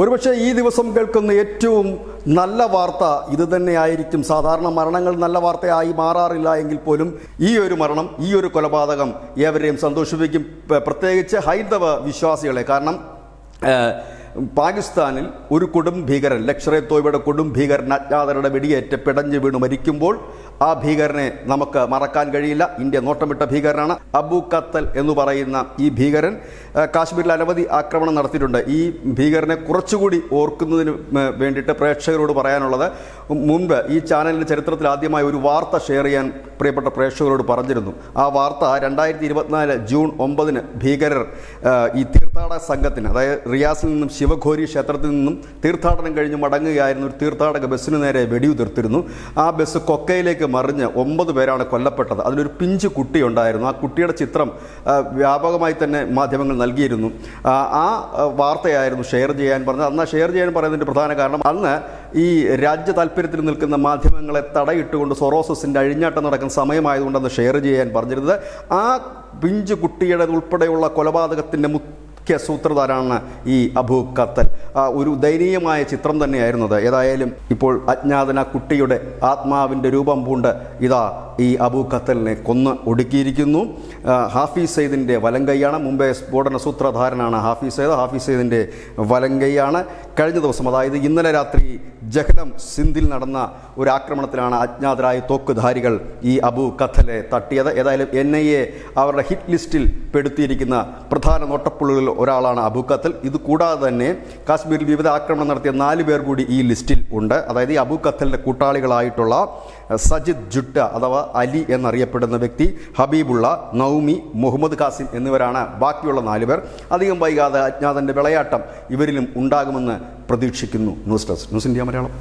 ഒരുപക്ഷെ ഈ ദിവസം കേൾക്കുന്ന ഏറ്റവും നല്ല വാർത്ത ഇത് തന്നെയായിരിക്കും. സാധാരണ മരണങ്ങൾ നല്ല വാർത്തയായി മാറാറില്ല എങ്കിൽ പോലും ഈ ഒരു മരണം, ഈ ഒരു കൊലപാതകം ഏവരെയും സന്തോഷിപ്പിക്കും, പ്രത്യേകിച്ച് ഹൈന്ദവ വിശ്വാസികളെ. കാരണം പാകിസ്ഥാനിൽ ഒരു കൊടും ഭീകരൻ, ലഷ്കർ-ഇ തോയ്ബയുടെ കൊടും ഭീകരൻ അജ്ഞാതരുടെ വെടിയേറ്റ് പിടഞ്ഞു വീണ് മരിക്കുമ്പോൾ ആ ഭീകരനെ നമുക്ക് മറക്കാൻ കഴിയില്ല. ഇന്ത്യ നോട്ടമിട്ട ഭീകരനാണ് അബു ഖത്തൽ എന്ന് പറയുന്ന ഈ ഭീകരൻ. കാശ്മീരിൽ അനവധി ആക്രമണം നടത്തിയിട്ടുണ്ട്. ഈ ഭീകരനെ കുറച്ചുകൂടി ഓർക്കുന്നതിന് വേണ്ടിയിട്ട് പ്രേക്ഷകരോട് പറയാനുള്ളത്, മുൻപ് ഈ ചാനലിൻ്റെ ചരിത്രത്തിൽ ആദ്യമായി ഒരു വാർത്ത ഷെയർ ചെയ്യാൻ പ്രിയപ്പെട്ട പ്രേക്ഷകരോട് പറഞ്ഞിരുന്നു. ആ വാർത്ത 2024 ജൂൺ 9 ഭീകരർ ഈ തീർത്ഥാടക സംഘത്തിന്, അതായത് റിയാസിൽ നിന്നും ശിവഘോരി ക്ഷേത്രത്തിൽ നിന്നും തീർത്ഥാടനം കഴിഞ്ഞ് മടങ്ങുകയായിരുന്ന ഒരു തീർത്ഥാടക ബസ്സിന് നേരെ വെടിയുതിർത്തിരുന്നു. ആ ബസ് കൊക്കയിലേക്ക് മറിഞ്ഞ് 9 പേരാണ് കൊല്ലപ്പെട്ടത്. അതിലൊരു പിഞ്ചു കുട്ടി ഉണ്ടായിരുന്നു. ആ കുട്ടിയുടെ ചിത്രം വ്യാപകമായി തന്നെ മാധ്യമങ്ങൾ നൽകിയിരുന്നു. ആ വാർത്തയായിരുന്നു ഷെയർ ചെയ്യാൻ പറഞ്ഞത്. അന്ന് ഷെയർ ചെയ്യാൻ പറയുന്നതിൻ്റെ പ്രധാന കാരണം, അന്ന് ഈ രാജ്യ താല്പര്യത്തിൽ നിൽക്കുന്ന മാധ്യമങ്ങളെ തടയിട്ടുകൊണ്ട് സൊറോസസിൻ്റെ അഴിഞ്ഞാട്ടം നടക്കുന്ന സമയമായതുകൊണ്ട് അന്ന് ഷെയർ ചെയ്യാൻ പറഞ്ഞിരുന്നത്. ആ പിഞ്ചു കുട്ടിയുടെ ഉൾപ്പെടെയുള്ള കൊലപാതകത്തിൻ്റെ മുഖ്യ സൂത്രധാരാണ് ഈ അബു ഖത്തൽ. ഒരു ദയനീയമായ ചിത്രം തന്നെയായിരുന്നത്. ഏതായാലും ഇപ്പോൾ അജ്ഞാതന കുട്ടിയുടെ ആത്മാവിൻ്റെ രൂപം പൂണ്ട് ഇതാ ഈ അബു ഖത്തലിനെ കൊന്ന് ഒടുക്കിയിരിക്കുന്നു. ഹാഫിസ് സയ്യിദിൻ്റെ വലങ്കൈയാണ്. മുംബൈ സ്ഫോടന സൂത്രധാരനാണ് ഹാഫിസ് സയ്യിദ്. ഹാഫിസ് സയ്യിദിൻ്റെ വലങ്കൈയാണ്. കഴിഞ്ഞ ദിവസം, അതായത് ഇന്നലെ രാത്രി ജഹ്ലം സിന്ധിൽ നടന്ന ഒരു ആക്രമണത്തിലാണ് അജ്ഞാതരായ തോക്കുധാരികൾ ഈ അബു ഖത്തലെ തട്ടിയത്. ഏതായാലും NIA അവരുടെ ഹിറ്റ് ലിസ്റ്റിൽ പെടുത്തിയിരിക്കുന്ന പ്രധാന നോട്ടപ്പുള്ളികളിൽ ഒരാളാണ് അബു ഖത്തൽ. ഇത് കൂടാതെ തന്നെ കാശ്മീരിൽ വിവിധ ആക്രമണം നടത്തിയ 4 പേർ കൂടി ഈ ലിസ്റ്റിൽ ഉണ്ട്. അതായത് ഈ അബു ഖത്തലിൻ്റെ കൂട്ടാളികളായിട്ടുള്ള സജിദ് ജുട്ട അഥവാ അലി എന്നറിയപ്പെടുന്ന വ്യക്തി, ഹബീബുള്ള, നൗമി, മുഹമ്മദ് ഖാസിം എന്നിവരാണ് ബാക്കിയുള്ള 4 പേർ. അധികം വൈകാതെ അജ്ഞാതൻ്റെ വിളയാട്ടം ഇവരിലും ഉണ്ടാകുമെന്ന് പ്രതീക്ഷിക്കുന്നു. News desk, news India Malayalam.